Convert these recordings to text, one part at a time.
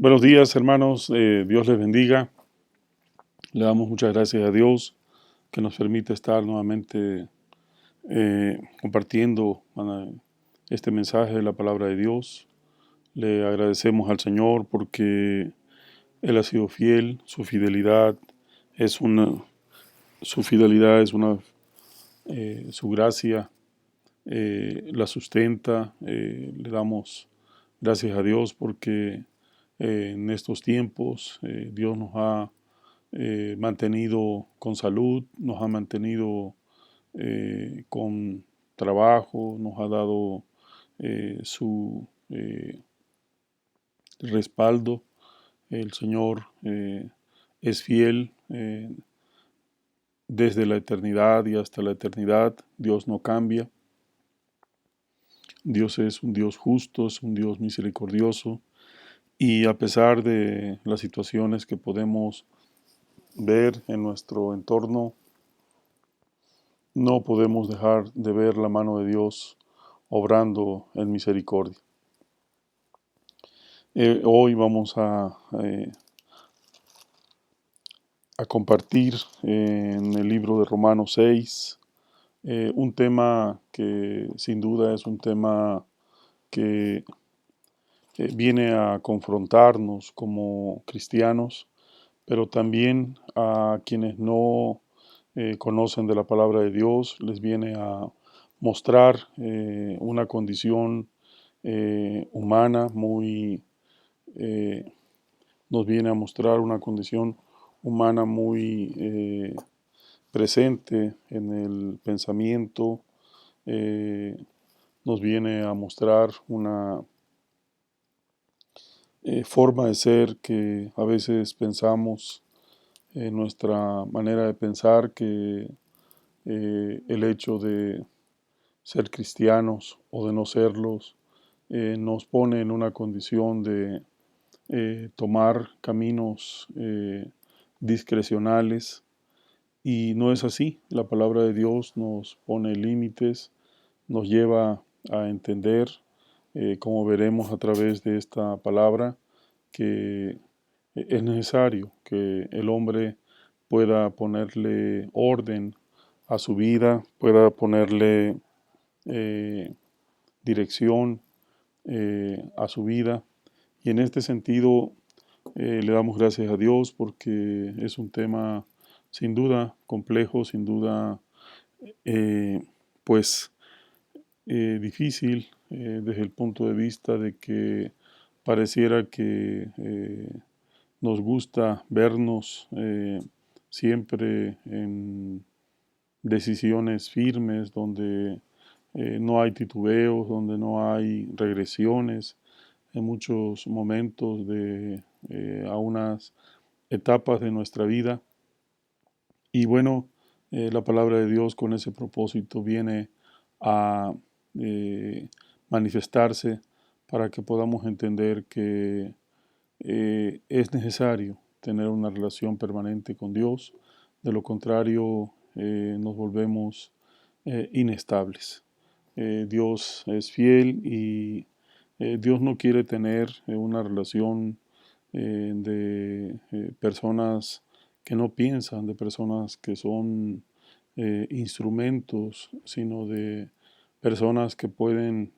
Buenos días, hermanos. Dios les bendiga. Le damos muchas gracias a Dios que nos permite estar nuevamente compartiendo este mensaje de la palabra de Dios. Le agradecemos al Señor porque Él ha sido fiel. Es una, su fidelidad es una, su gracia la sustenta. Le damos gracias a Dios porque en estos tiempos Dios nos ha mantenido con salud, nos ha mantenido con trabajo, nos ha dado su respaldo. El Señor es fiel desde la eternidad y hasta la eternidad. Dios no cambia. Dios es un Dios justo, es un Dios misericordioso. Y a pesar de las situaciones que podemos ver en nuestro entorno, no podemos dejar de ver la mano de Dios obrando en misericordia. Hoy vamos a compartir en el libro de Romanos 6 un tema que sin duda es un tema que viene a confrontarnos como cristianos, pero también a quienes no conocen de la palabra de Dios, les viene a mostrar una condición humana nos viene a mostrar una condición humana muy presente en el pensamiento, eh, nos viene a mostrar una forma de ser que a veces pensamos, nuestra manera de pensar que el hecho de ser cristianos o de no serlos nos pone en una condición de tomar caminos discrecionales, y no es así. La palabra de Dios nos pone límites, nos lleva a entender, como veremos a través de esta palabra, que es necesario que el hombre pueda ponerle orden a su vida, pueda ponerle dirección a su vida. Y en este sentido le damos gracias a Dios porque es un tema sin duda complejo, sin duda eh, pues difícil desde el punto de vista de que pareciera que nos gusta vernos siempre en decisiones firmes donde no hay titubeos, donde no hay regresiones en muchos momentos a unas etapas de nuestra vida. Y bueno, la palabra de Dios con ese propósito viene a manifestarse para que podamos entender que es necesario tener una relación permanente con Dios. De lo contrario, nos volvemos inestables. Dios es fiel y Dios no quiere tener una relación de personas que no piensan, de personas que son instrumentos, sino de personas que pueden,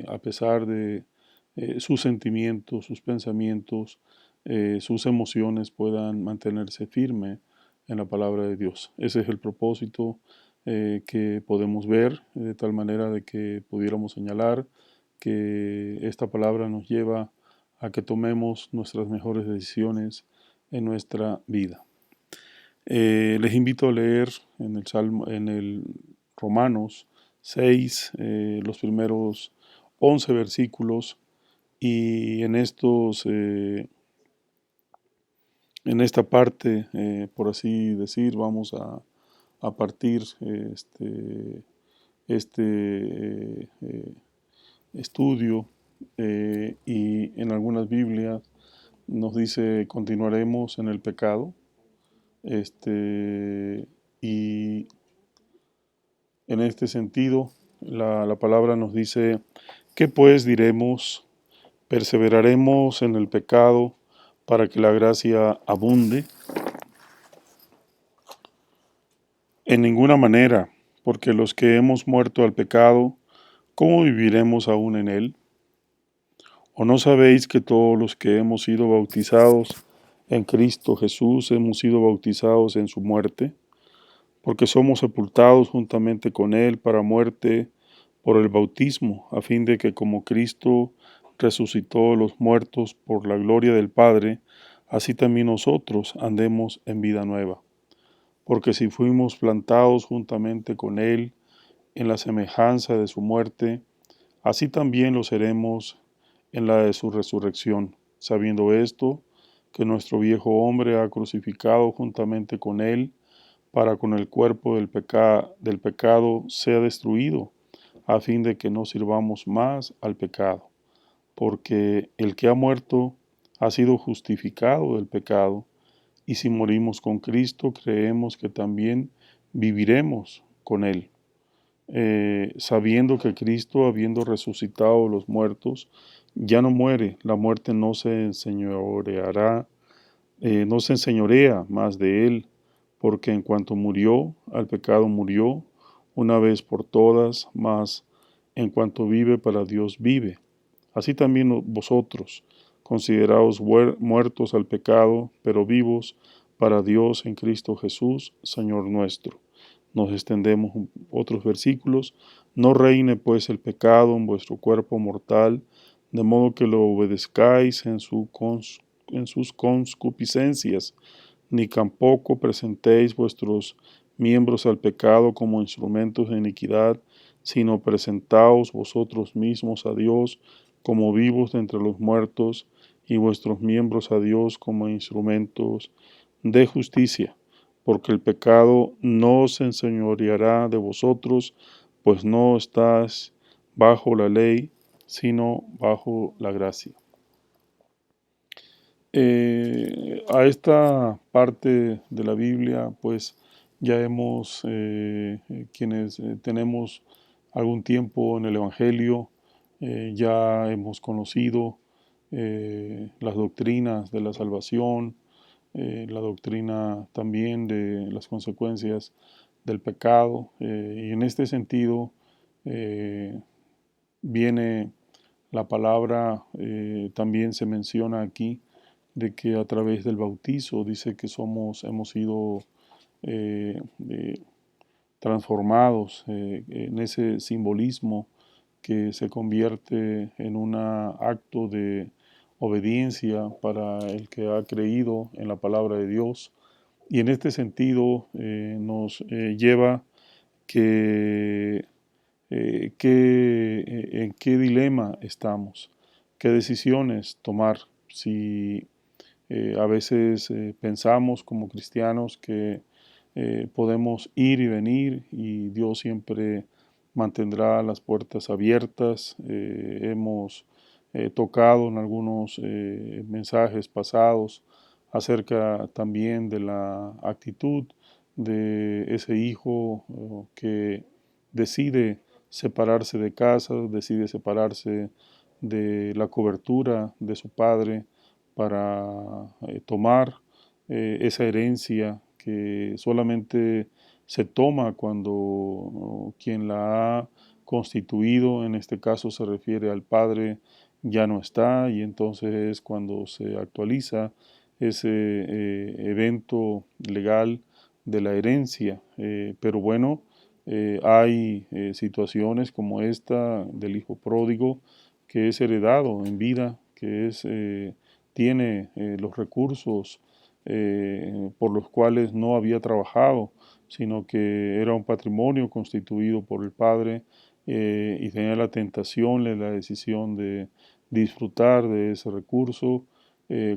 a pesar de sus sentimientos, sus pensamientos, sus emociones, puedan mantenerse firme en la palabra de Dios. Ese es el propósito que podemos ver, de tal manera de que pudiéramos señalar que esta palabra nos lleva a que tomemos nuestras mejores decisiones en nuestra vida. Les invito a leer en el Romanos 6, los primeros 11 versículos, y en esta parte, por así decir, vamos a partir estudio, y en algunas Biblias nos dice continuaremos en el pecado. Y en este sentido, la palabra nos dice, ¿qué pues diremos? ¿Perseveraremos en el pecado para que la gracia abunde. En ninguna manera, porque los que hemos muerto al pecado, ¿cómo viviremos aún en él? ¿O no sabéis que todos los que hemos sido bautizados en Cristo Jesús hemos sido bautizados en su muerte? Porque somos sepultados juntamente con él para muerte por el bautismo, a fin de que como Cristo resucitó de los muertos por la gloria del Padre, así también nosotros andemos en vida nueva. Porque si fuimos plantados juntamente con él en la semejanza de su muerte, así también lo seremos en la de su resurrección, sabiendo esto, que nuestro viejo hombre ha crucificado juntamente con él, para con el cuerpo del pecado sea destruido, a fin de que no sirvamos más al pecado. Porque el que ha muerto ha sido justificado del pecado, y si morimos con Cristo, creemos que también viviremos con él, sabiendo que Cristo, habiendo resucitado de los muertos, ya no muere, la muerte no se enseñorea más de él, porque en cuanto murió, al pecado murió, una vez por todas, mas en cuanto vive para Dios vive. Así también vosotros, consideraos muertos al pecado, pero vivos para Dios en Cristo Jesús, Señor nuestro. Nos extendemos otros versículos. No reine pues el pecado en vuestro cuerpo mortal, de modo que lo obedezcáis en sus concupiscencias, ni tampoco presentéis vuestros miembros al pecado como instrumentos de iniquidad, sino presentaos vosotros mismos a Dios como vivos de entre los muertos, y vuestros miembros a Dios como instrumentos de justicia, porque el pecado no se enseñoreará de vosotros, pues no estás bajo la ley, sino bajo la gracia. A esta parte de la Biblia, pues ya quienes tenemos algún tiempo en el Evangelio, ya hemos conocido las doctrinas de la salvación, la doctrina también de las consecuencias del pecado, y en este sentido eh, viene la palabra, también se menciona aquí, de que a través del bautizo dice que hemos sido eh, eh, transformados en ese simbolismo que se convierte en un acto de obediencia para el que ha creído en la palabra de Dios. Y en este sentido nos lleva que, en qué dilema estamos, qué decisiones tomar. Si a veces pensamos como cristianos que podemos ir y venir y Dios siempre mantendrá las puertas abiertas. Hemos tocado en algunos mensajes pasados acerca también de la actitud de ese hijo que decide separarse de casa, decide separarse de la cobertura de su padre para tomar esa herencia que solamente se toma cuando quien la ha constituido, en este caso se refiere al padre, ya no está, y entonces es cuando se actualiza ese evento legal de la herencia. Pero bueno, hay situaciones como esta del hijo pródigo, que es heredado en vida, que tiene los recursos por los cuales no había trabajado, sino que era un patrimonio constituido por el padre, y tenía la tentación, la decisión de disfrutar de ese recurso.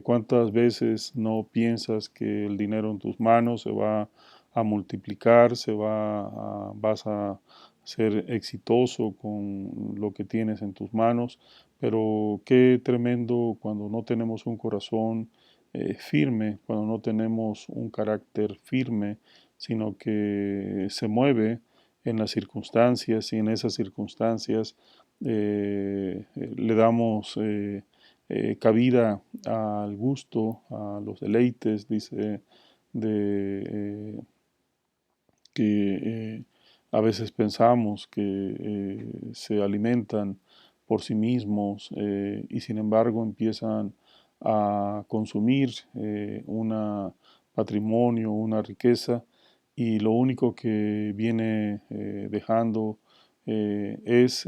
¿Cuántas veces no piensas que el dinero en tus manos se va a multiplicar, vas a ser exitoso con lo que tienes en tus manos? Pero qué tremendo cuando no tenemos un corazón firme, cuando no tenemos un carácter firme, sino que se mueve en las circunstancias, y en esas circunstancias le damos cabida al gusto, a los deleites, dice, de que a veces pensamos que se alimentan por sí mismos y sin embargo empiezan a consumir un patrimonio, una riqueza y lo único que viene dejando es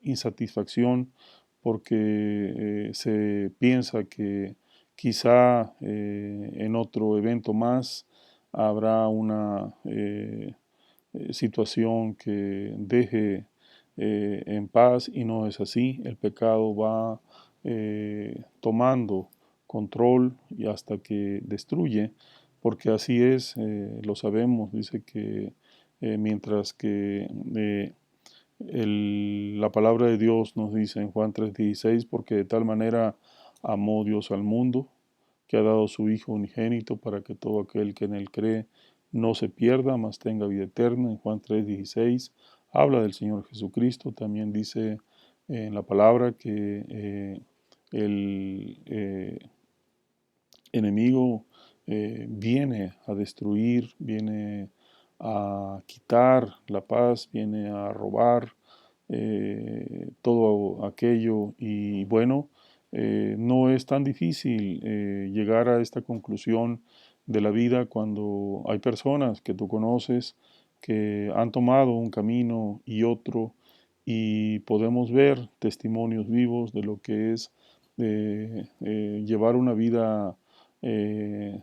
insatisfacción porque se piensa que quizá en otro evento más habrá una situación que deje en paz y no es así. El pecado va tomando control y hasta que destruye, porque así es, lo sabemos, dice que mientras que la palabra de Dios nos dice en Juan 3:16, porque de tal manera amó Dios al mundo, que ha dado su Hijo unigénito para que todo aquel que en él cree no se pierda, mas tenga vida eterna. En Juan 3:16 habla del Señor Jesucristo. También dice en la palabra que el enemigo viene a destruir, viene a quitar la paz, viene a robar todo aquello y bueno, no es tan difícil llegar a esta conclusión de la vida cuando hay personas que tú conoces que han tomado un camino y otro y podemos ver testimonios vivos de lo que es llevar una vida de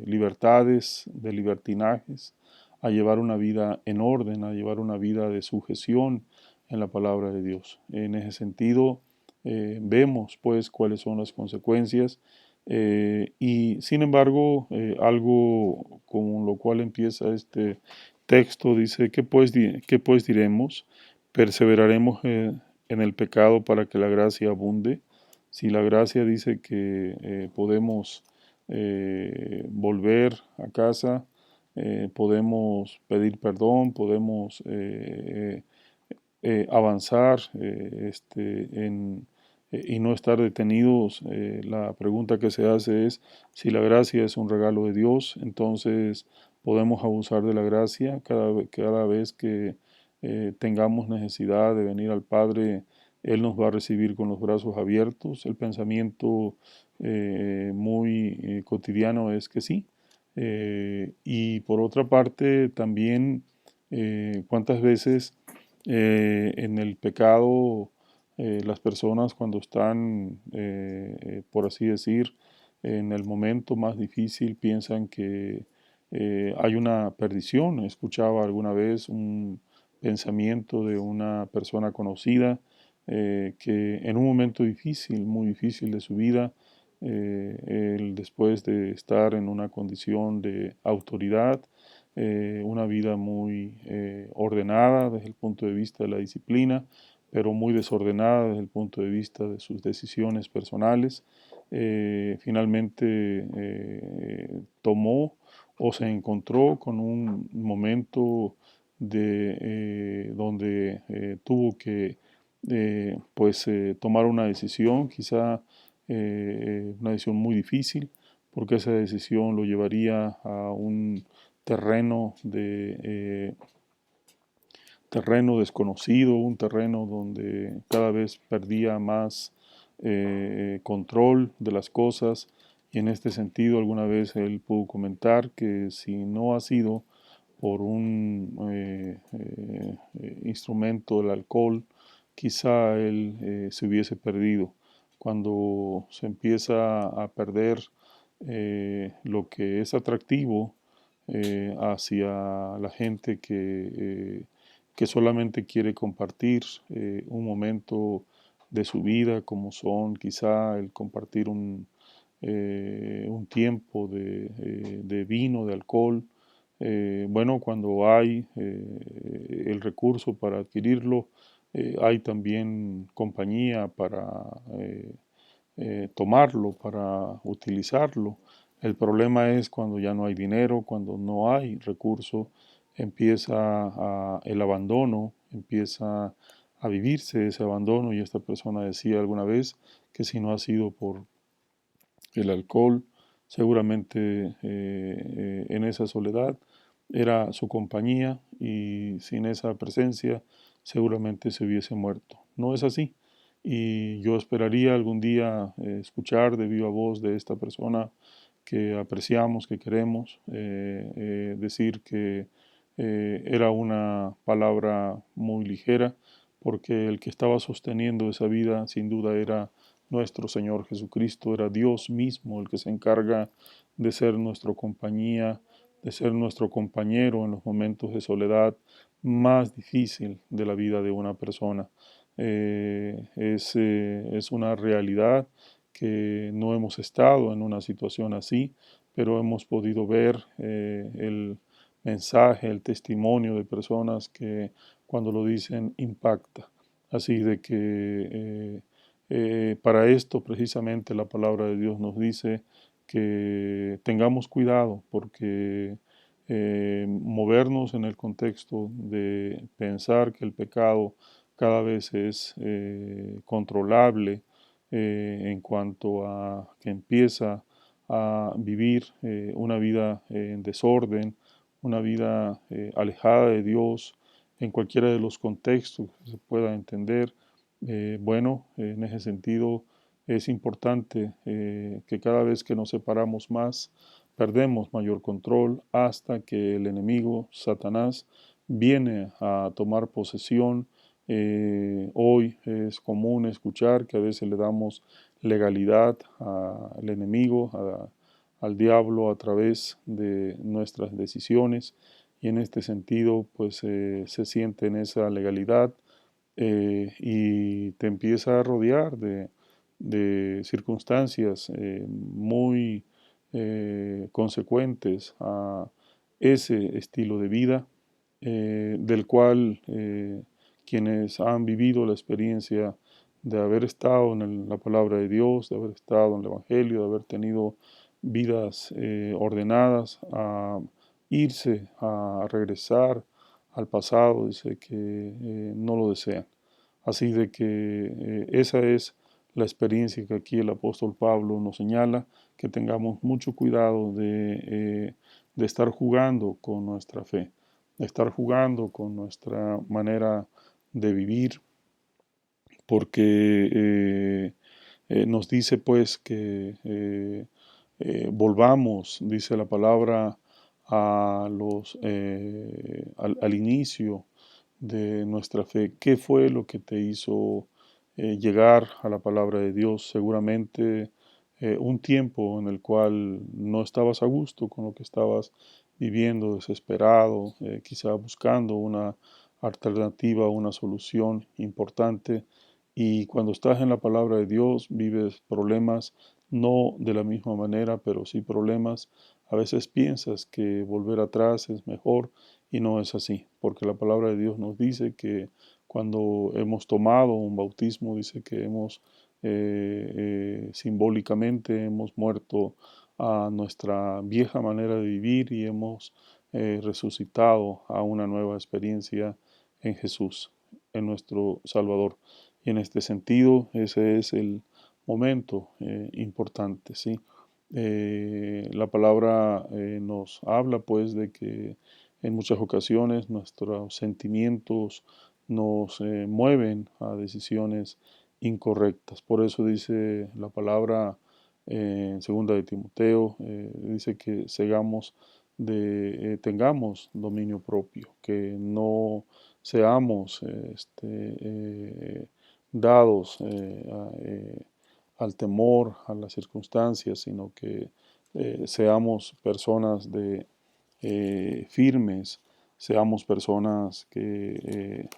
libertades, de libertinajes, a llevar una vida en orden, a llevar una vida de sujeción en la palabra de Dios. En ese sentido, vemos pues cuáles son las consecuencias y sin embargo, algo con lo cual empieza este texto dice, qué pues diremos? ¿Perseveraremos en el pecado para que la gracia abunde? Si la gracia dice que podemos volver a casa, podemos pedir perdón, podemos avanzar y no estar detenidos. La pregunta que se hace es si la gracia es un regalo de Dios, entonces podemos abusar de la gracia cada vez que tengamos necesidad de venir al Padre. Él nos va a recibir con los brazos abiertos. El pensamiento muy cotidiano es que sí. Y por otra parte, también cuántas veces en el pecado las personas cuando están, por así decir, en el momento más difícil piensan que hay una perdición. Escuchaba alguna vez un pensamiento de una persona conocida que en un momento difícil, muy difícil de su vida, él después de estar en una condición de autoridad, una vida muy ordenada desde el punto de vista de la disciplina, pero muy desordenada desde el punto de vista de sus decisiones personales. Finalmente tomó o se encontró con un momento donde tuvo que pues tomar una decisión, quizá una decisión muy difícil, porque esa decisión lo llevaría a un terreno terreno desconocido, un terreno donde cada vez perdía más control de las cosas y en este sentido alguna vez él pudo comentar que si no ha sido por un instrumento del alcohol, quizá él se hubiese perdido. Cuando se empieza a perder lo que es atractivo hacia la gente que solamente quiere compartir un momento de su vida, como son quizá el compartir un tiempo de vino, de alcohol. Bueno, cuando hay el recurso para adquirirlo, hay también compañía para tomarlo, para utilizarlo. El problema es cuando ya no hay dinero, cuando no hay recurso, empieza el abandono, empieza a vivirse ese abandono, y esta persona decía alguna vez que si no ha sido por el alcohol, seguramente en esa soledad era su compañía, y sin esa presencia seguramente se hubiese muerto. No es así. Y yo esperaría algún día escuchar de viva voz de esta persona que apreciamos, que queremos, decir que era una palabra muy ligera, porque el que estaba sosteniendo esa vida sin duda era nuestro Señor Jesucristo, era Dios mismo el que se encarga de ser nuestra compañía, de ser nuestro compañero en los momentos de soledad más difícil de la vida de una persona. Es una realidad que no hemos estado en una situación así, pero hemos podido ver el mensaje, el testimonio de personas que cuando lo dicen impacta. Así de que para esto precisamente la palabra de Dios nos dice que tengamos cuidado, porque movernos en el contexto de pensar que el pecado cada vez es controlable en cuanto a que empieza a vivir una vida en desorden, una vida alejada de Dios en cualquiera de los contextos que se pueda entender. Bueno, en ese sentido es importante que cada vez que nos separamos más, perdemos mayor control hasta que el enemigo, Satanás, viene a tomar posesión. Hoy es común escuchar que a veces le damos legalidad al enemigo, al diablo, a través de nuestras decisiones, y en este sentido pues se siente en esa legalidad y te empieza a rodear de circunstancias muy consecuentes a ese estilo de vida, del cual quienes han vivido la experiencia de haber estado en la palabra de Dios, de haber estado en el Evangelio, de haber tenido vidas ordenadas a irse, a regresar al pasado, dice que no lo desean. Así de que esa es la experiencia que aquí el apóstol Pablo nos señala, que tengamos mucho cuidado de estar jugando con nuestra fe, de estar jugando con nuestra manera de vivir, porque nos dice pues que volvamos, dice la palabra, al inicio de nuestra fe. ¿Qué fue lo que te hizo llegar a la palabra de Dios? Seguramente un tiempo en el cual no estabas a gusto con lo que estabas viviendo, desesperado, quizá buscando una alternativa, una solución importante. Y cuando estás en la palabra de Dios, vives problemas no de la misma manera, pero sí problemas. A veces piensas que volver atrás es mejor, y no es así, porque la palabra de Dios nos dice que cuando hemos tomado un bautismo, dice que hemos simbólicamente hemos muerto a nuestra vieja manera de vivir, y hemos resucitado a una nueva experiencia en Jesús, en nuestro Salvador. Y en este sentido, ese es el momento importante, ¿sí? La palabra nos habla pues de que en muchas ocasiones nuestros sentimientos nos mueven a decisiones incorrectas. Por eso dice la palabra en segunda de Timoteo, dice que tengamos dominio propio, que no seamos dados al temor, a las circunstancias, sino que seamos personas firmes, seamos personas que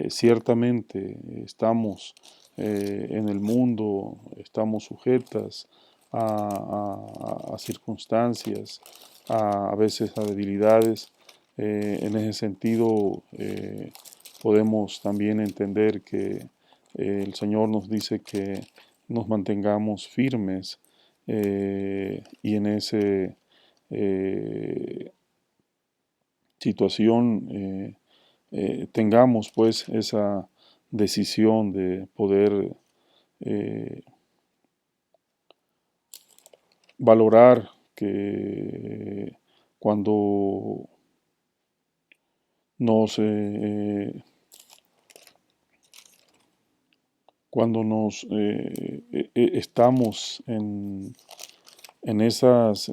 ciertamente estamos en el mundo, estamos sujetas a circunstancias, a veces a debilidades. En ese sentido, podemos también entender que el Señor nos dice que nos mantengamos firmes y en ese situación tengamos pues esa decisión de poder valorar que cuando nos, estamos en esas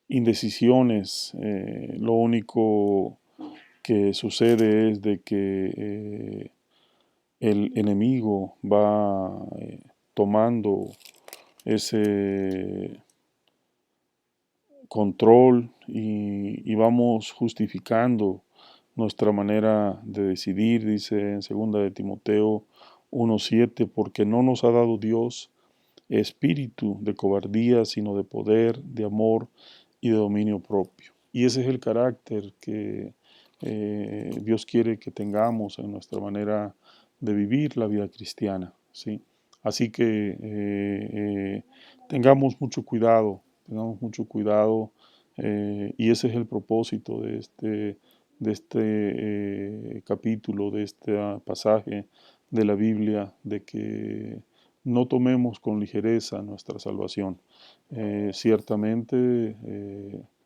indecisiones, lo único que sucede es de que el enemigo va tomando ese control y vamos justificando nuestra manera de decidir, dice en segunda de Timoteo 1:7, porque no nos ha dado Dios espíritu de cobardía, sino de poder, de amor y de dominio propio. Y ese es el carácter que Dios quiere que tengamos en nuestra manera de vivir la vida cristiana, ¿sí? Así que tengamos mucho cuidado y ese es el propósito de este capítulo, de este pasaje de la Biblia, de que no tomemos con ligereza nuestra salvación. Ciertamente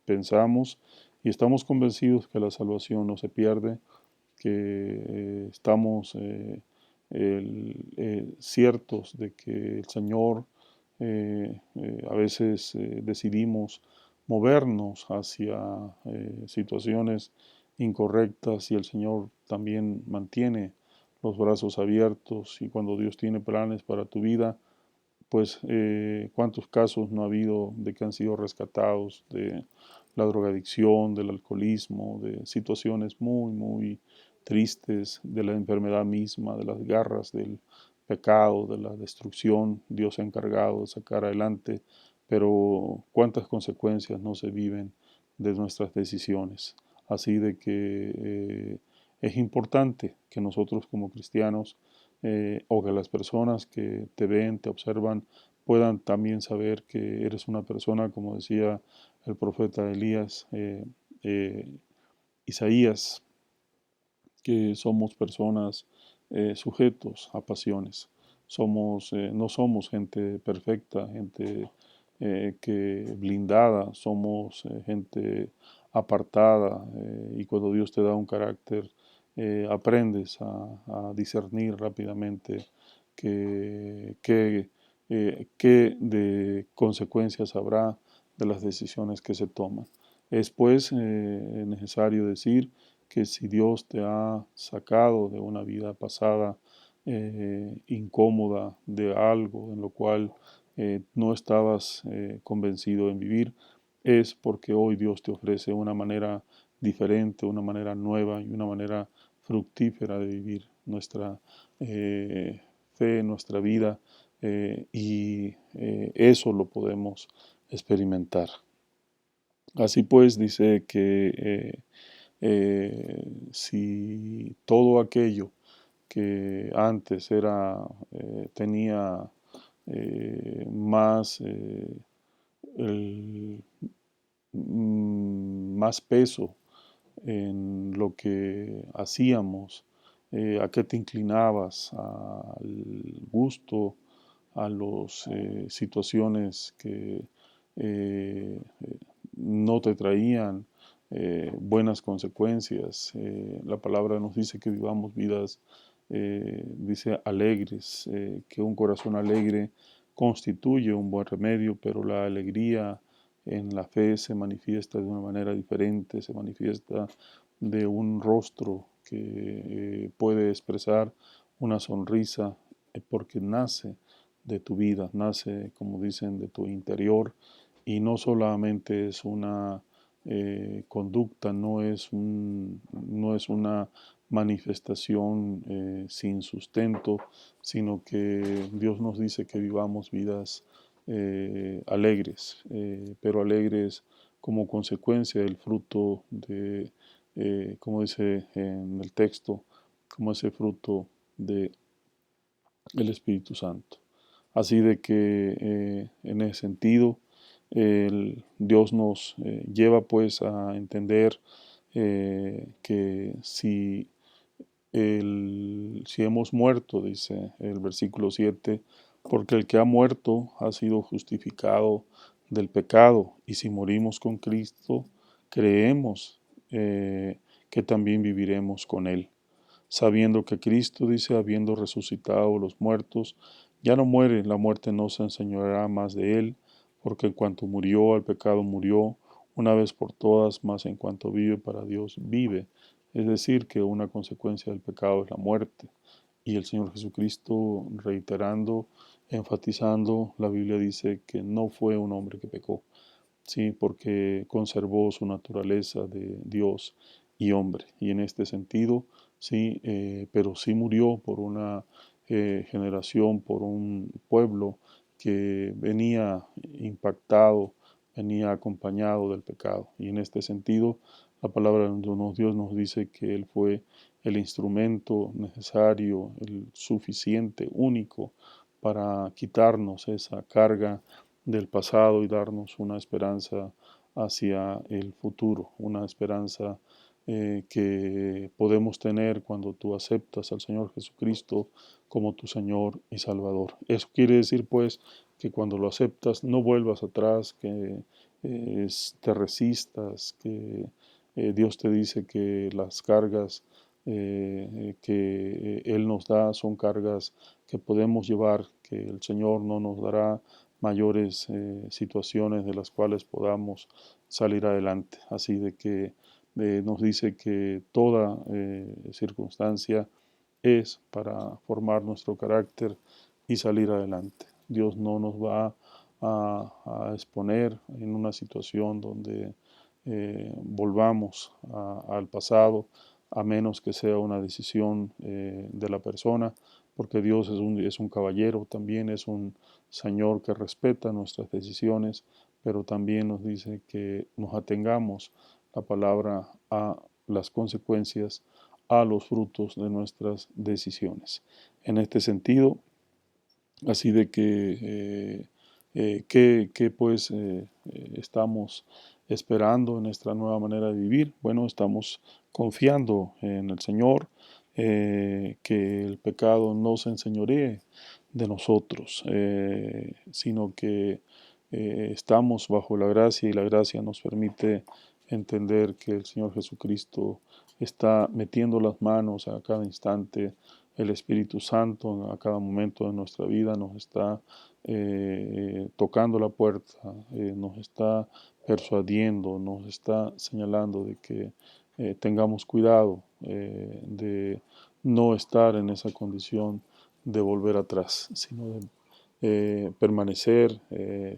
pensamos y estamos convencidos que la salvación no se pierde, que estamos ciertos de que el Señor a veces decidimos movernos hacia situaciones incorrectas y el Señor también mantiene los brazos abiertos y cuando Dios tiene planes para tu vida, pues cuántos casos no ha habido de que han sido rescatados de la drogadicción, del alcoholismo, de situaciones muy, muy tristes, de la enfermedad misma, de las garras del pecado, de la destrucción. Dios se ha encargado de sacar adelante, pero cuántas consecuencias no se viven de nuestras decisiones. Así de que es importante que nosotros como cristianos o que las personas que te ven, te observan, puedan también saber que eres una persona, como decía el profeta eh, Isaías, que somos personas sujetos a pasiones. No somos gente perfecta, gente que blindada, somos gente apartada y cuando Dios te da un carácter aprendes a discernir rápidamente qué de consecuencias habrá de las decisiones que se toman. Es pues necesario decir que si Dios te ha sacado de una vida pasada incómoda, de algo en lo cual no estabas convencido en vivir, es porque hoy Dios te ofrece una manera diferente, una manera nueva y una manera fructífera de vivir nuestra fe, nuestra vida, y eso lo podemos experimentar. Así pues, dice que si todo aquello que antes tenía más, el, más peso en lo que hacíamos, a qué te inclinabas, al gusto, a las situaciones que no te traían buenas consecuencias. La palabra nos dice que vivamos vidas, dice, alegres, que un corazón alegre constituye un buen remedio, pero la alegría en la fe se manifiesta de una manera diferente, se manifiesta de un rostro que puede expresar una sonrisa porque nace de tu vida, nace, como dicen, de tu interior y no solamente es una conducta, no es una manifestación sin sustento, sino que Dios nos dice que vivamos vidas alegres, pero alegres como consecuencia del fruto de, como dice en el texto, como ese fruto de el Espíritu Santo. Así de que en ese sentido Dios nos lleva pues a entender que si hemos muerto, dice el versículo 7, porque el que ha muerto ha sido justificado del pecado, y si morimos con Cristo, creemos que también viviremos con Él, sabiendo que Cristo, dice, habiendo resucitado los muertos, ya no muere, la muerte no se enseñoreará más de Él, porque en cuanto murió al pecado murió, una vez por todas, mas en cuanto vive para Dios vive. Es decir, que una consecuencia del pecado es la muerte. Y el Señor Jesucristo, reiterando, enfatizando, la Biblia dice que no fue un hombre que pecó, sí, porque conservó su naturaleza de Dios y hombre. Y en este sentido, sí, pero sí murió por una generación, por un pueblo que venía impactado, venía acompañado del pecado. Y en este sentido, la palabra de Dios nos dice que Él fue el instrumento necesario, el suficiente, único, para quitarnos esa carga del pasado y darnos una esperanza hacia el futuro, una esperanza que podemos tener cuando tú aceptas al Señor Jesucristo como tu Señor y Salvador. Eso quiere decir pues que cuando lo aceptas no vuelvas atrás, que te resistas, que Dios te dice que las cargas que Él nos da son cargas que podemos llevar, que el Señor no nos dará mayores situaciones de las cuales podamos salir adelante. Así de que nos dice que toda circunstancia es para formar nuestro carácter y salir adelante. Dios no nos va a exponer en una situación donde volvamos al pasado, a menos que sea una decisión de la persona, porque Dios es un caballero, también es un Señor que respeta nuestras decisiones, pero también nos dice que nos atengamos la palabra a las consecuencias, a los frutos de nuestras decisiones. En este sentido, así de que pues estamos esperando en nuestra nueva manera de vivir. Bueno, estamos confiando en el Señor, que el pecado no se enseñoree de nosotros, sino que estamos bajo la gracia y la gracia nos permite entender que el Señor Jesucristo está metiendo las manos a cada instante. El Espíritu Santo a cada momento de nuestra vida nos está tocando la puerta, nos está persuadiendo, nos está señalando de que tengamos cuidado de no estar en esa condición de volver atrás, sino de permanecer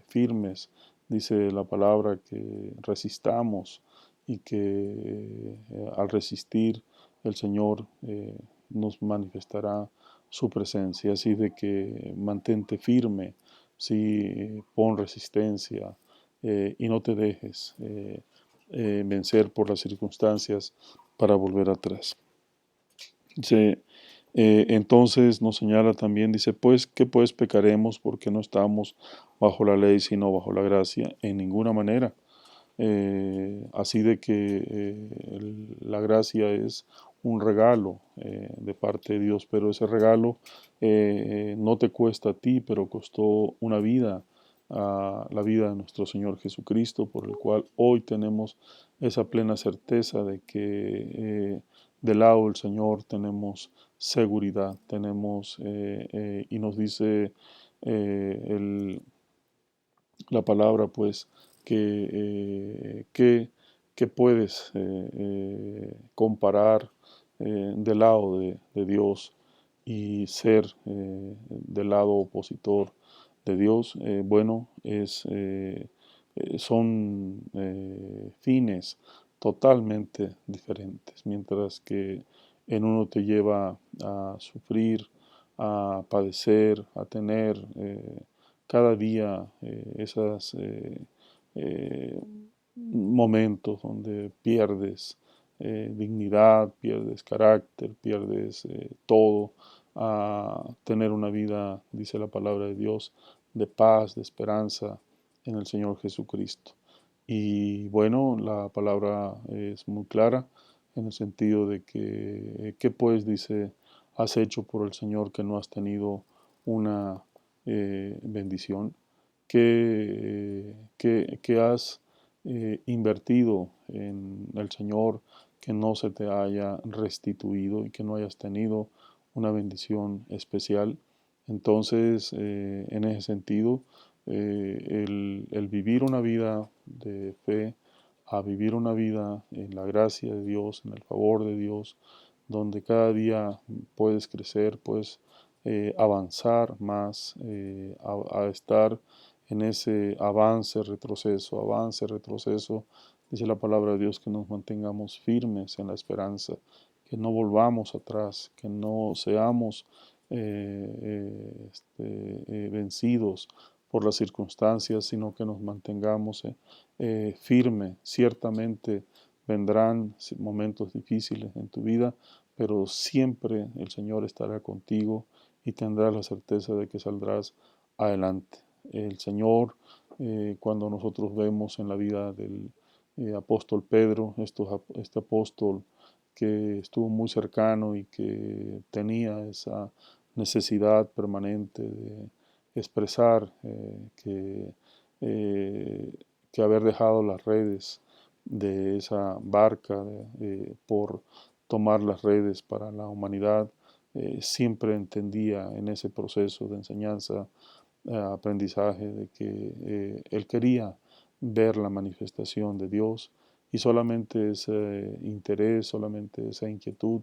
firmes. Dice la palabra que resistamos y que al resistir el Señor nos manifestará su presencia. Así de que mantente firme, sí, pon resistencia y no te dejes vencer por las circunstancias para volver atrás. Dice, entonces nos señala también, dice, pues que pues pecaremos porque no estamos bajo la ley sino bajo la gracia en ninguna manera. Así de que la gracia es un regalo de parte de Dios, pero ese regalo no te cuesta a ti, pero costó una vida, la vida de nuestro Señor Jesucristo, por el cual hoy tenemos esa plena certeza de que del lado del Señor tenemos seguridad, tenemos, y nos dice la palabra, pues, que puedes comparar del lado de Dios y ser del lado opositor de Dios. Bueno, son fines totalmente diferentes, mientras que en uno te lleva a sufrir, a padecer, a tener cada día esos momentos donde pierdes dignidad, pierdes carácter, pierdes todo, a tener una vida, dice la palabra de Dios, de paz, de esperanza en el Señor Jesucristo. Y bueno, la palabra es muy clara en el sentido de que, ¿qué pues dice, has hecho por el Señor que no has tenido una bendición? ¿Qué has invertido en el Señor que no se te haya restituido y que no hayas tenido una bendición especial? Entonces, en ese sentido, el vivir una vida de fe, a vivir una vida en la gracia de Dios, en el favor de Dios, donde cada día puedes crecer, puedes avanzar más, a estar en ese avance, retroceso. Dice la palabra de Dios que nos mantengamos firmes en la esperanza, que no volvamos atrás, que no seamos vencidos por las circunstancias, sino que nos mantengamos firme. Ciertamente vendrán momentos difíciles en tu vida, pero siempre el Señor estará contigo y tendrás la certeza de que saldrás adelante. El Señor, cuando nosotros vemos en la vida del apóstol Pedro, este apóstol que estuvo muy cercano y que tenía esa necesidad permanente de expresar eh, que haber dejado las redes de esa barca por tomar las redes para la humanidad, siempre entendía en ese proceso de enseñanza, aprendizaje, de que él quería ver la manifestación de Dios y solamente ese interés, solamente esa inquietud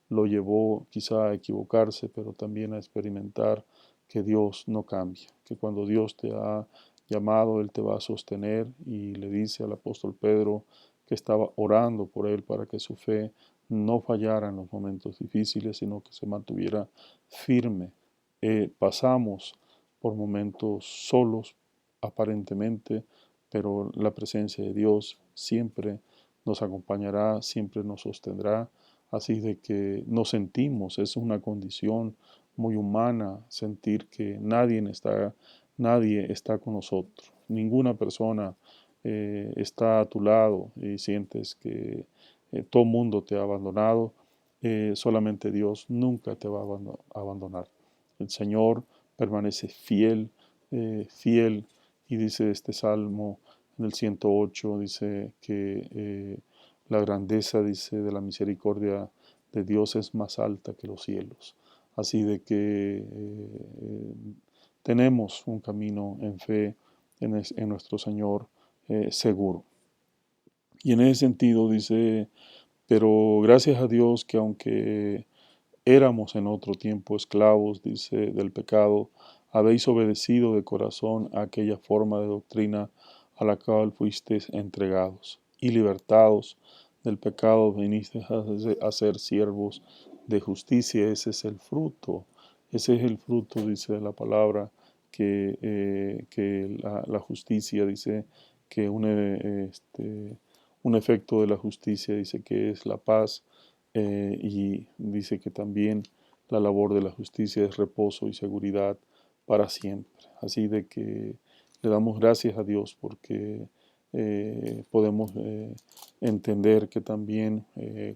lo llevó quizá a equivocarse, pero también a experimentar que Dios no cambia, que cuando Dios te ha llamado, Él te va a sostener y le dice al apóstol Pedro que estaba orando por él para que su fe no fallara en los momentos difíciles, sino que se mantuviera firme. Pasamos por momentos solos, aparentemente, pero la presencia de Dios siempre nos acompañará, siempre nos sostendrá. Así de que nos sentimos, es una condición muy humana sentir que nadie está con nosotros. Ninguna persona está a tu lado y sientes que todo el mundo te ha abandonado. Solamente Dios nunca te va a abandonar. El Señor permanece fiel, fiel, y dice este salmo en el 108, dice que la grandeza, dice, de la misericordia de Dios es más alta que los cielos. Así de que tenemos un camino en fe en nuestro Señor seguro. Y en ese sentido dice, pero gracias a Dios que aunque éramos en otro tiempo esclavos, dice, del pecado, habéis obedecido de corazón a aquella forma de doctrina a la cual fuisteis entregados, y libertados del pecado vinisteis a ser siervos de justicia. Ese es el fruto, dice la palabra, que la justicia, dice que un efecto de la justicia, dice que es la paz, y dice que también la labor de la justicia es reposo y seguridad para siempre. Así de que le damos gracias a Dios porque podemos entender que también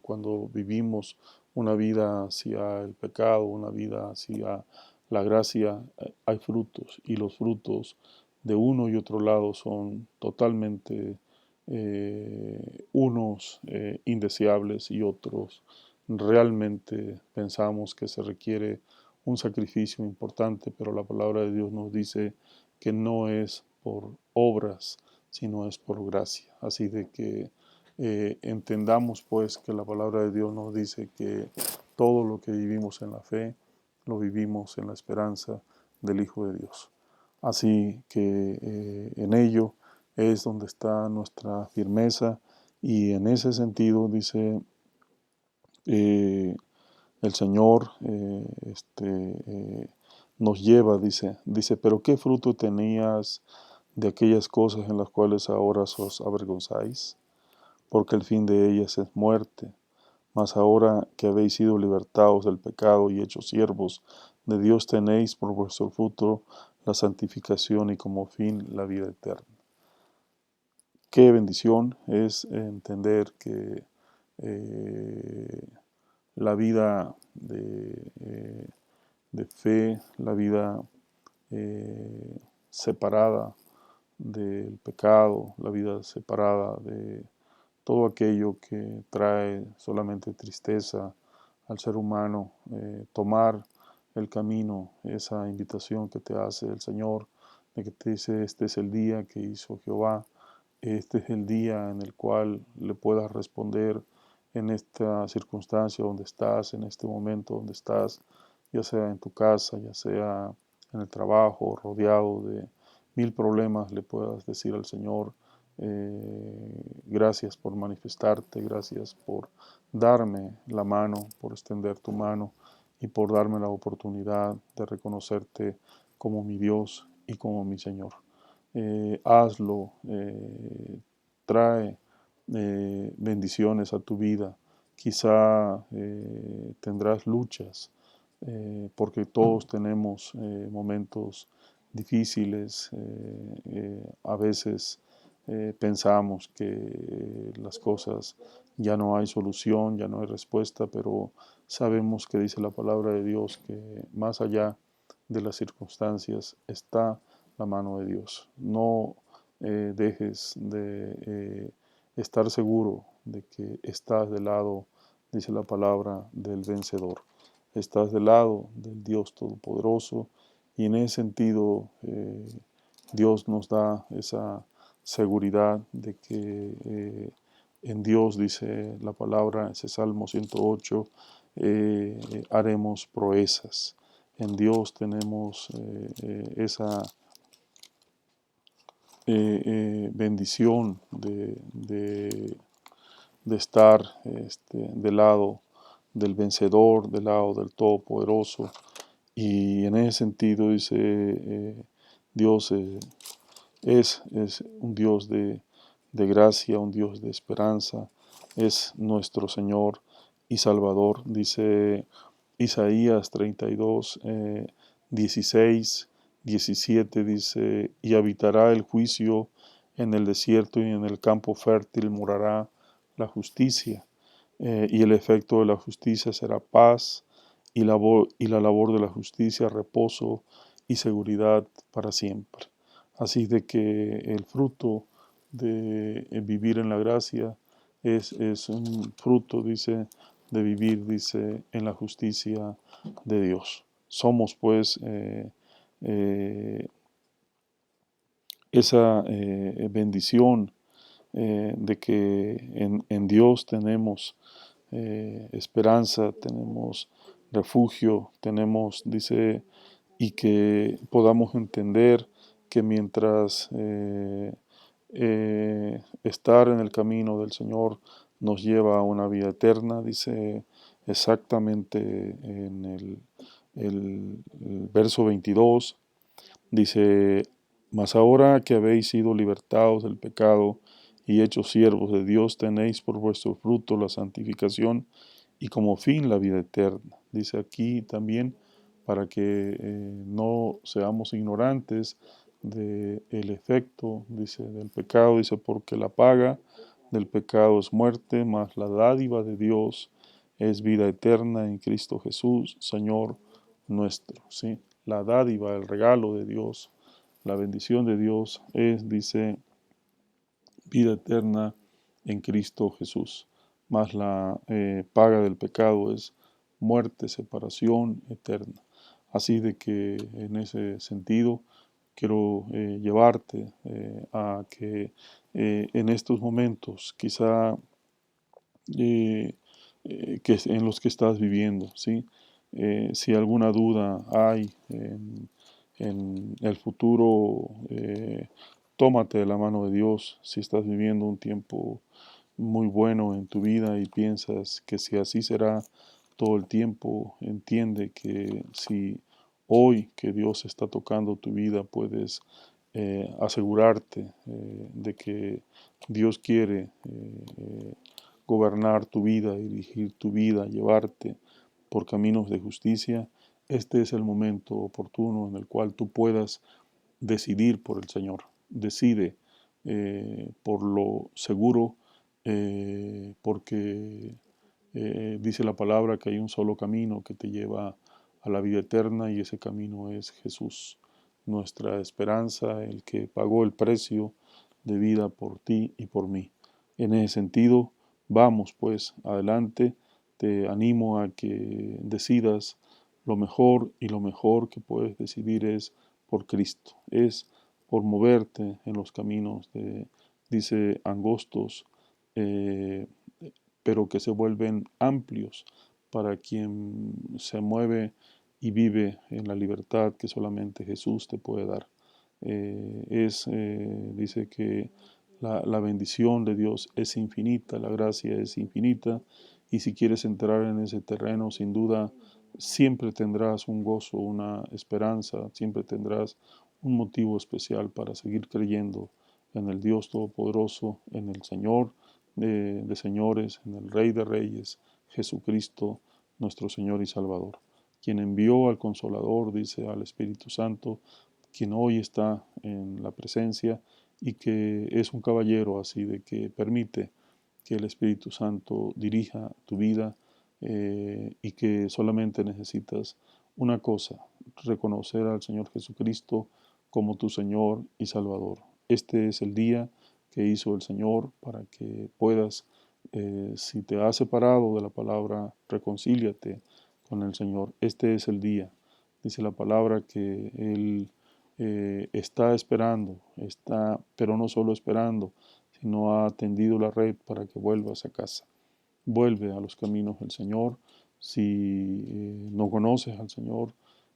cuando vivimos una vida hacia el pecado, una vida hacia la gracia, hay frutos, y los frutos de uno y otro lado son totalmente unos indeseables y otros realmente pensamos que se requiere un sacrificio importante, pero la palabra de Dios nos dice que no es por obras, sino es por gracia. Así de que entendamos pues que la palabra de Dios nos dice que todo lo que vivimos en la fe, lo vivimos en la esperanza del Hijo de Dios. Así que en ello es donde está nuestra firmeza, y en ese sentido dice eh, el Señor nos lleva, dice, pero ¿qué fruto tenías de aquellas cosas en las cuales ahora os avergonzáis? Porque el fin de ellas es muerte. Mas ahora que habéis sido libertados del pecado y hechos siervos de Dios, tenéis por vuestro fruto la santificación y como fin la vida eterna. qué bendición es entender que eh, la vida de fe, la vida separada del pecado, la vida separada de todo aquello que trae solamente tristeza al ser humano, tomar el camino, esa invitación que te hace el Señor, de que te dice, este es el día que hizo Jehová, este es el día en el cual le puedas responder en esta circunstancia donde estás, en este momento donde estás, ya sea en tu casa, ya sea en el trabajo, rodeado de mil problemas, le puedas decir al Señor, gracias por manifestarte, gracias por darme la mano, por extender tu mano y por darme la oportunidad de reconocerte como mi Dios y como mi Señor. Hazlo, trae bendiciones a tu vida. Quizá tendrás luchas, porque todos tenemos momentos difíciles. A veces pensamos que las cosas ya no hay solución, ya no hay respuesta, pero sabemos que dice la palabra de Dios que más allá de las circunstancias está la mano de Dios. No dejes de estar seguro de que estás del lado, dice la palabra, del vencedor. Estás del lado del Dios Todopoderoso y en ese sentido Dios nos da esa seguridad de que en Dios, dice la palabra, ese Salmo 108, haremos proezas. En Dios tenemos esa bendición de estar del lado del vencedor, del lado del Todopoderoso. Y en ese sentido dice, Dios es un Dios de gracia, un Dios de esperanza, es nuestro Señor y Salvador. Dice Isaías 32, 16, 17, dice, y habitará el juicio en el desierto y en el campo fértil morará la justicia. Y el efecto de la justicia será paz y la labor de la justicia reposo y seguridad para siempre. Así de que el fruto de vivir en la gracia es un fruto, dice, de vivir, dice, en la justicia de Dios. Somos pues esa bendición de que en Dios tenemos esperanza, tenemos refugio, tenemos, dice, y que podamos entender que mientras estar en el camino del Señor nos lleva a una vida eterna, dice exactamente en el verso 22, dice, mas ahora que habéis sido libertados del pecado y hechos siervos de Dios, tenéis por vuestro fruto la santificación y como fin la vida eterna. Dice aquí también para que no seamos ignorantes del efecto, dice, del pecado, dice, porque la paga del pecado es muerte, mas la dádiva de Dios es vida eterna en Cristo Jesús, Señor nuestro, ¿sí? La dádiva, el regalo de Dios, la bendición de Dios es, dice, vida eterna en Cristo Jesús. Mas la paga del pecado es muerte, separación eterna. Así de que en ese sentido quiero llevarte a que en estos momentos, quizá en los que estás viviendo, ¿sí? Si alguna duda hay en el futuro, tómate de la mano de Dios. Si estás viviendo un tiempo muy bueno en tu vida y piensas que si así será todo el tiempo, entiende que si hoy que Dios está tocando tu vida, puedes asegurarte de que Dios quiere gobernar tu vida, dirigir tu vida, llevarte por caminos de justicia. Este es el momento oportuno en el cual tú puedas decidir por el Señor. Decide por lo seguro, porque dice la palabra que hay un solo camino que te lleva a la vida eterna y ese camino es Jesús, nuestra esperanza, el que pagó el precio de vida por ti y por mí. En ese sentido, vamos pues adelante, te animo a que decidas lo mejor y lo mejor que puedes decidir es por Cristo, es por moverte en los caminos dice, angostos, eh, pero que se vuelven amplios para quien se mueve y vive en la libertad que solamente Jesús te puede dar. Dice que la bendición de Dios es infinita, la gracia es infinita, y si quieres entrar en ese terreno, sin duda, siempre tendrás un gozo, una esperanza, siempre tendrás un motivo especial para seguir creyendo en el Dios Todopoderoso, en el Señor de señores, en el Rey de Reyes, Jesucristo, nuestro Señor y Salvador, quien envió al Consolador, dice al Espíritu Santo, quien hoy está en la presencia y que es un caballero así de que permite que el Espíritu Santo dirija tu vida y que solamente necesitas una cosa, reconocer al Señor Jesucristo como tu Señor y Salvador. Este es el día que hizo el Señor para que puedas, si te has separado de la palabra, reconcíliate con el Señor. Este es el día. Dice la palabra que Él está esperando, pero no solo esperando, sino ha tendido la red para que vuelvas a casa. Vuelve a los caminos del Señor. Si no conoces al Señor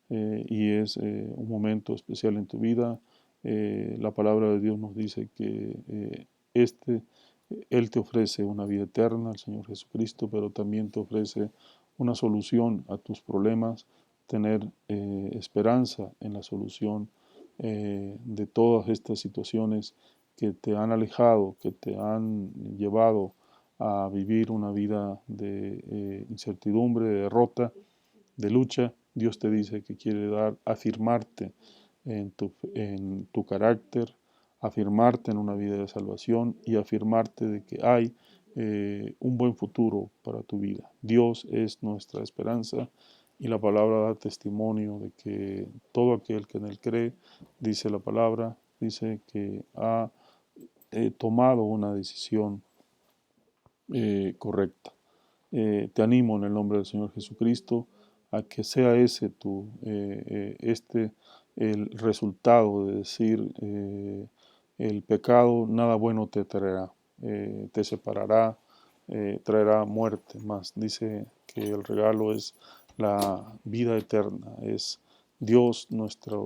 y es un momento especial en tu vida, la palabra de Dios nos dice que Él te ofrece una vida eterna, el Señor Jesucristo, pero también te ofrece una solución a tus problemas, tener esperanza en la solución de todas estas situaciones que te han alejado, que te han llevado a vivir una vida de incertidumbre, de derrota, de lucha. Dios te dice que quiere afirmarte en tu carácter, afirmarte en una vida de salvación y afirmarte de que hay un buen futuro para tu vida. Dios es nuestra esperanza y la palabra da testimonio de que todo aquel que en él cree, dice la palabra, dice que ha tomado una decisión correcta. Te animo en el nombre del Señor Jesucristo a que sea ese el resultado de decir el pecado nada bueno te traerá, te separará, traerá muerte, más dice que el regalo es la vida eterna, es Dios nuestra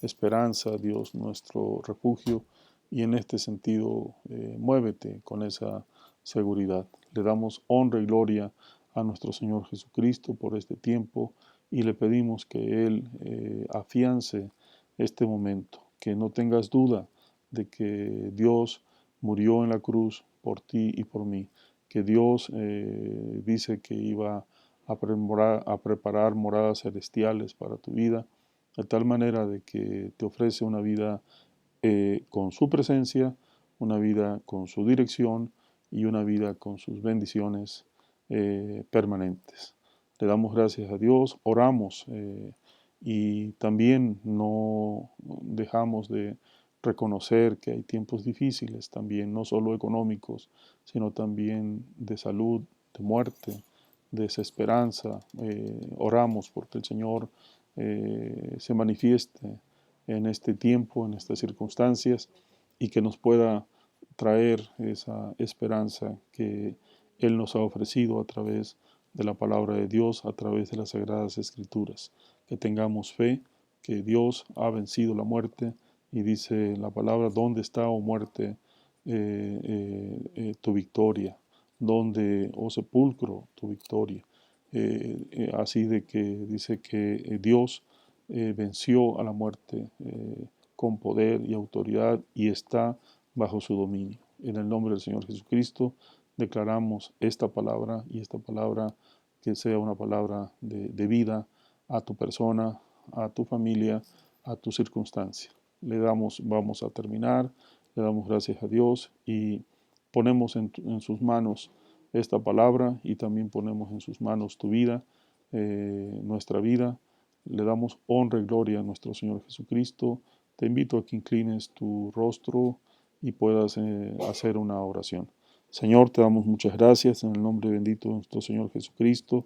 esperanza, Dios nuestro refugio, y en este sentido muévete con esa seguridad. Le damos honra y gloria a nuestro Señor Jesucristo por este tiempo y le pedimos que Él afiance este momento, que no tengas duda de que Dios murió en la cruz por ti y por mí, que Dios dice que iba a preparar moradas celestiales para tu vida, de tal manera de que te ofrece una vida con su presencia, una vida con su dirección y una vida con sus bendiciones permanentes. Le damos gracias a Dios, oramos y también no dejamos de reconocer que hay tiempos difíciles también, no solo económicos, sino también de salud, de muerte, de desesperanza. Oramos porque el Señor se manifieste en este tiempo, en estas circunstancias, y que nos pueda traer esa esperanza que Él nos ha ofrecido a través de la palabra de Dios, a través de las Sagradas Escrituras. Que tengamos fe que Dios ha vencido la muerte y dice la palabra, ¿dónde está, oh muerte, tu victoria? ¿Dónde, oh sepulcro, tu victoria? Así de que dice que Dios venció a la muerte con poder y autoridad y está bajo su dominio. En el nombre del Señor Jesucristo declaramos esta palabra y esta palabra que sea una palabra de vida a tu persona, a tu familia, a tu circunstancia. Vamos a terminar Le damos gracias a Dios y ponemos en sus manos esta palabra y también ponemos en sus manos tu vida, nuestra vida. Le damos honra y gloria a nuestro Señor Jesucristo. Te invito a que inclines tu rostro y puedas hacer una oración. Señor, te damos muchas gracias en el nombre bendito de nuestro Señor Jesucristo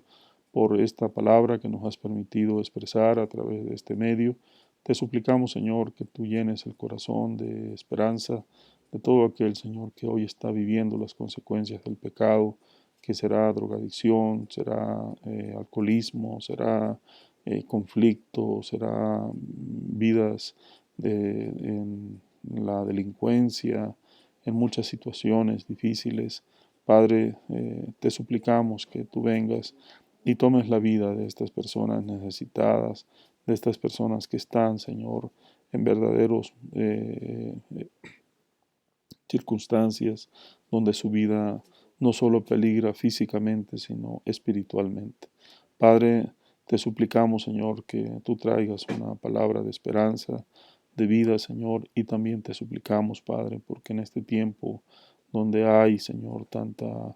por esta palabra que nos has permitido expresar a través de este medio. Te suplicamos, Señor, que tú llenes el corazón de esperanza de todo aquel, Señor, que hoy está viviendo las consecuencias del pecado, que será drogadicción, será alcoholismo, será conflicto, será vidas en la delincuencia, en muchas situaciones difíciles. Padre, te suplicamos que tú vengas y tomes la vida de estas personas necesitadas, de estas personas que están, Señor, en verdaderos circunstancias donde su vida no solo peligra físicamente, sino espiritualmente. Padre, te suplicamos, Señor, que tú traigas una palabra de esperanza, de vida, Señor, y también te suplicamos, Padre, porque en este tiempo donde hay, Señor, tanta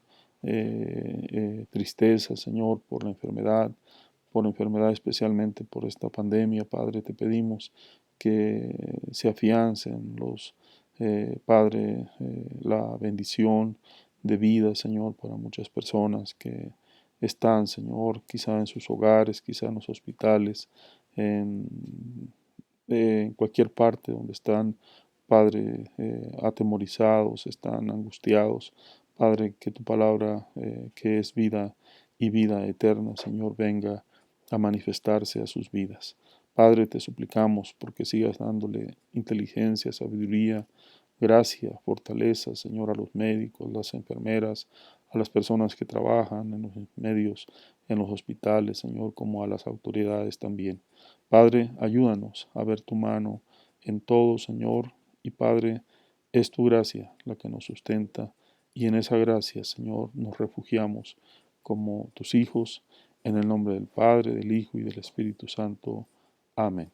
tristeza, Señor, por la enfermedad especialmente por esta pandemia, Padre, te pedimos que se afiancen Padre, la bendición de vida, Señor, para muchas personas que están, Señor, quizá en sus hogares, quizá en los hospitales, en, en cualquier parte donde están, Padre, atemorizados, están angustiados. Padre, que tu palabra, que es vida y vida eterna, Señor, venga a manifestarse a sus vidas. Padre, te suplicamos porque sigas dándole inteligencia, sabiduría, gracia, fortaleza, Señor, a los médicos, las enfermeras, a las personas que trabajan en los medios, en los hospitales, Señor, como a las autoridades también. Padre, ayúdanos a ver tu mano en todo, Señor, y Padre, es tu gracia la que nos sustenta, y en esa gracia, Señor, nos refugiamos como tus hijos, en el nombre del Padre, del Hijo y del Espíritu Santo. Amén.